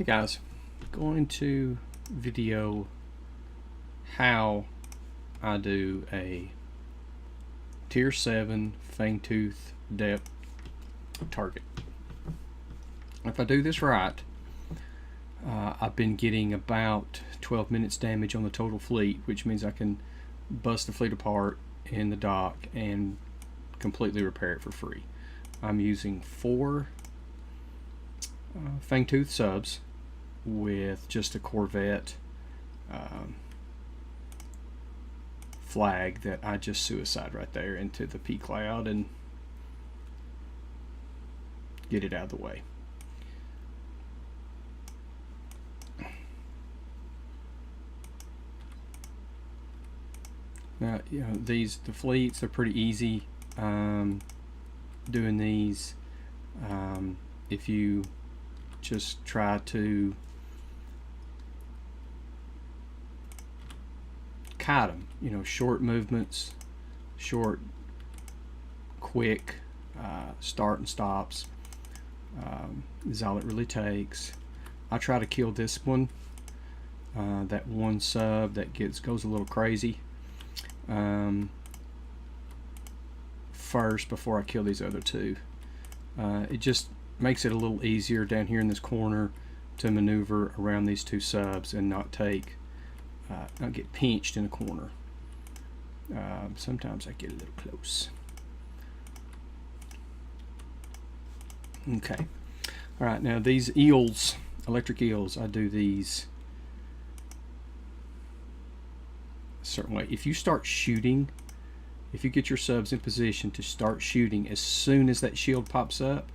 Hey guys, going to video how I do a tier 7 FangTooth depth target. If I do this right, I've been getting about 12 minutes damage on the total fleet, which means I can bust the fleet apart in the dock and completely repair it for free. I'm using 4 FangTooth subs with just a Corvette flag that I just suicide right there into the P cloud and get it out of the way. Now, you know, the fleets are pretty easy doing these. If you just try to kite them, you know, short movements, short, quick start and stops is all it really takes. I try to kill this one, that one sub that goes a little crazy, first before I kill these other two. It just makes it a little easier down here in this corner to maneuver around these two subs and not get pinched in a corner. Sometimes I get a little close. Okay, all right, now these eels, electric eels, I do these a certain way. If you start shooting, if you get your subs in position to start shooting as soon as that shield pops up,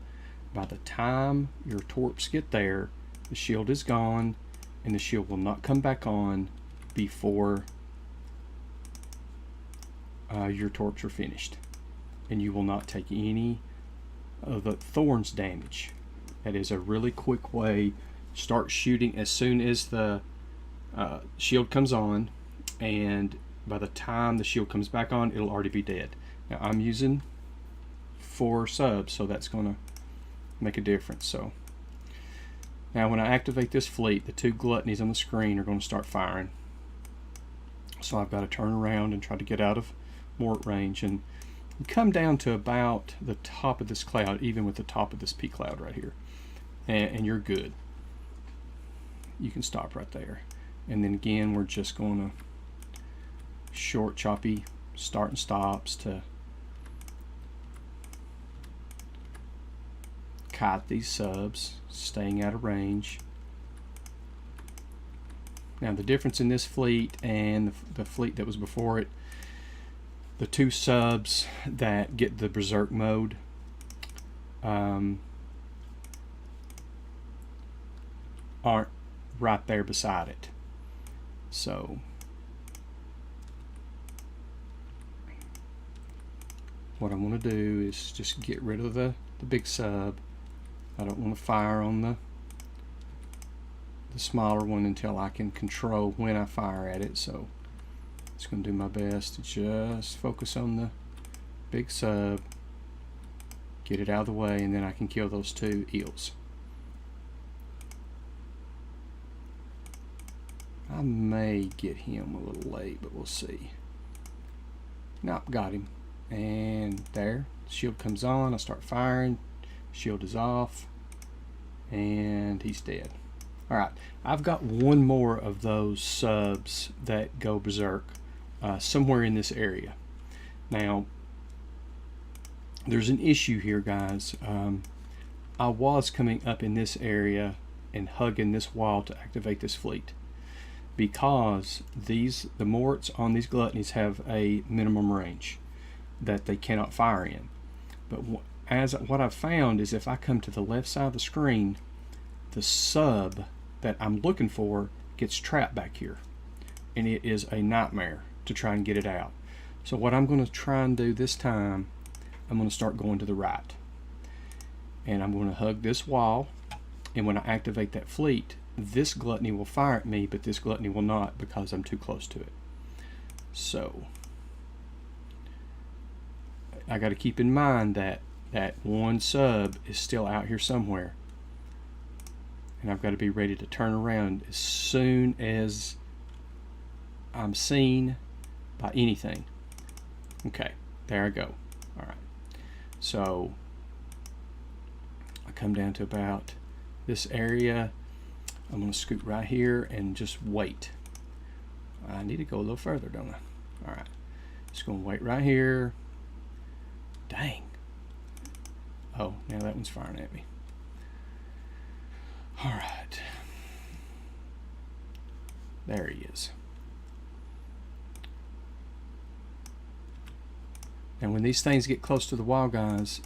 by the time your torps get there, the shield is gone and the shield will not come back on before your torps are finished, and you will not take any of the thorns damage. That is a really quick way. Start shooting as soon as the shield comes on, and by the time the shield comes back on, it'll already be dead. Now I'm using 4 subs, so that's going to make a difference. So now when I activate this fleet, the 2 gluttonies on the screen are going to start firing. So I've got to turn around and try to get out of mort range, and you come down to about the top of this cloud, even with the top of this P cloud right here, and you're good. You can stop right there. And then again, we're just going to short, choppy start and stops to kite these subs, staying out of range. Now the difference in this fleet and the fleet that was before it, the 2 subs that get the berserk mode aren't right there beside it. So what I'm going to do is just get rid of the big sub. I don't want to fire on the smaller one until I can control when I fire at it. So it's going to do my best to just focus on the big sub, get it out of the way, and then I can kill those 2 eels. I may get him a little late, but we'll see. Nope, got him. And there, shield comes on, I start firing, shield is off, and he's dead. Alright, I've got one more of those subs that go berserk somewhere in this area. Now, there's an issue here, guys. I was coming up in this area and hugging this wall to activate this fleet, because the morts on these gluttonies have a minimum range that they cannot fire in. But what I've found is if I come to the left side of the screen, the sub that I'm looking for gets trapped back here, and it is a nightmare to try and get it out. So what I'm going to try and do this time, I'm going to start going to the right, and I'm going to hug this wall, and when I activate that fleet, this gluttony will fire at me, but this gluttony will not because I'm too close to it. So I got to keep in mind that one sub is still out here somewhere. and I've got to be ready to turn around as soon as I'm seen by anything. Okay, there I go. All right, so I come down to about this area. I'm going to scoot right here and just wait. I need to go a little further, don't I? All right, just going to wait right here. Dang. Oh, now that one's firing at me. All right. There he is. And when these things get close to the wild guys,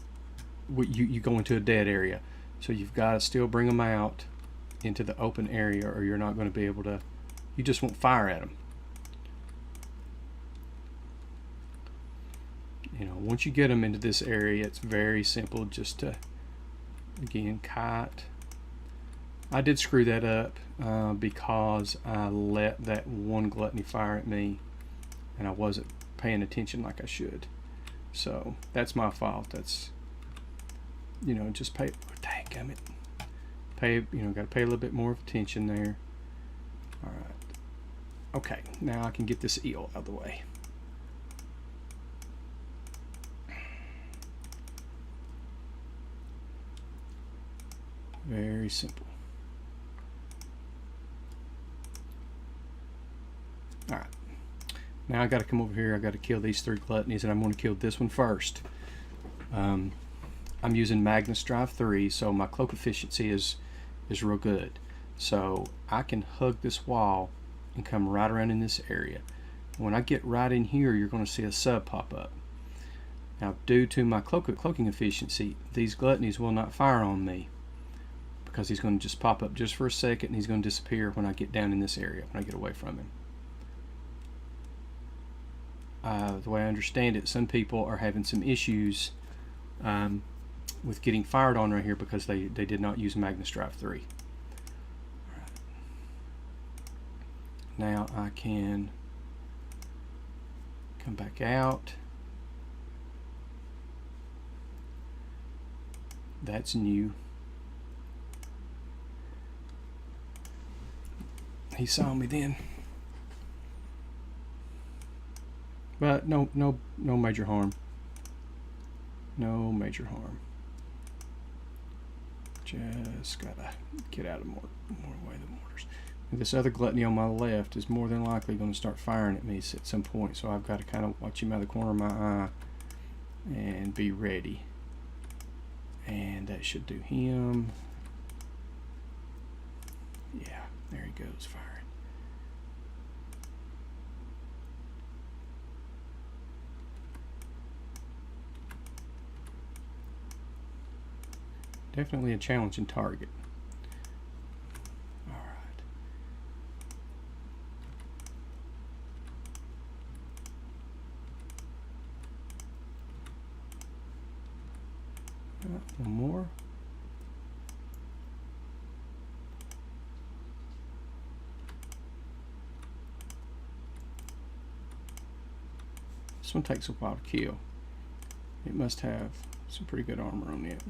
you go into a dead area. So you've got to still bring them out into the open area, or you're not going to be able to, you just won't fire at them. You know, once you get them into this area, it's very simple just to, again, kite. I did screw that up because I let that one gluttony fire at me and I wasn't paying attention like I should. So that's my fault. That's, you know, just pay, dadgummit. Pay, you know, got to pay a little bit more attention there. All right. Okay, now I can get this eel out of the way. Very simple. All right. Now I got to come over here. I got to kill these 3 gluttonies, and I'm going to kill this one first. I'm using Magnus Drive 3, so my cloak efficiency is real good. So I can hug this wall and come right around in this area. When I get right in here, you're going to see a sub pop up. Now, due to my cloaking efficiency, these gluttonies will not fire on me, because he's going to just pop up just for a second and he's going to disappear when I get down in this area, when I get away from him. The way I understand it, some people are having some issues with getting fired on right here because they did not use Magnus Drive 3. All right. Now I can come back out. That's new. He saw me then, but no major harm. No major harm. Just gotta get out of more way of the mortars. And this other gluttony on my left is more than likely going to start firing at me at some point, so I've got to kind of watch him out of the corner of my eye and be ready. And that should do him. Yeah, there he goes, firing. Definitely a challenging target. All right. One more. This one takes a while to kill. It must have some pretty good armor on it.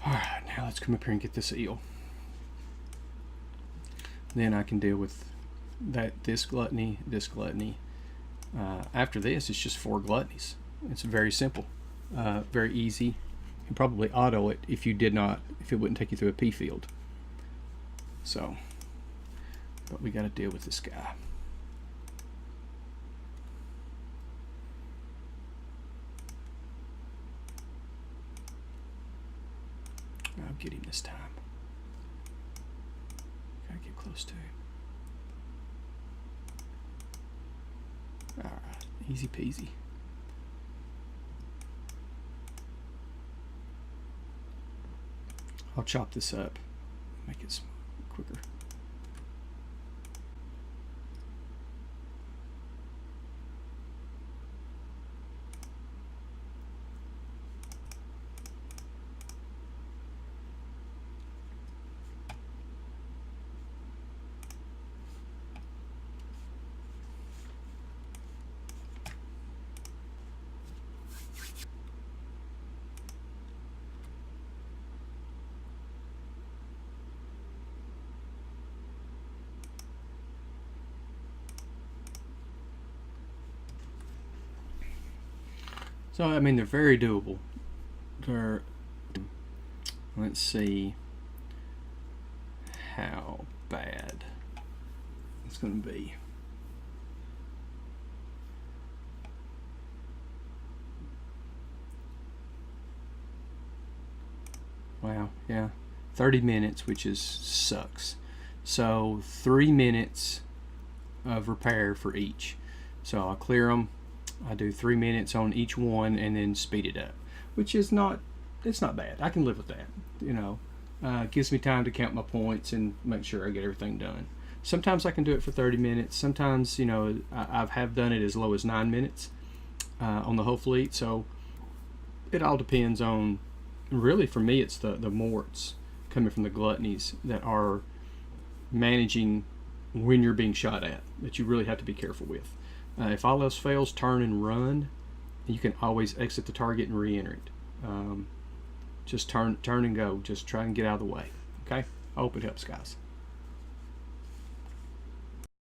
Alright, now let's come up here and get this eel. Then I can deal with this gluttony. After this, it's just 4 gluttonies. It's very simple, very easy. You can probably auto it if it wouldn't take you through a pea field. So, but we got to deal with this guy. I'll get him this time. Gotta get close to him. Alright, easy peasy. I'll chop this up, make it quicker. So I mean, they're very doable. Let's see how bad it's going to be. Wow, yeah, 30 minutes, which sucks. So 3 minutes of repair for each. So I'll clear them. I do 3 minutes on each one and then speed it up, which is not, it's not bad. I can live with that. You know, it gives me time to count my points and make sure I get everything done. Sometimes I can do it for 30 minutes. Sometimes, you know, I have done it as low as 9 minutes on the whole fleet. So it all depends on, really for me, it's the morts coming from the gluttonies that are managing when you're being shot at, that you really have to be careful with. If all else fails, turn and run. You can always exit the target and re-enter it. Just turn and go. Just try and get out of the way. Okay? I hope it helps, guys.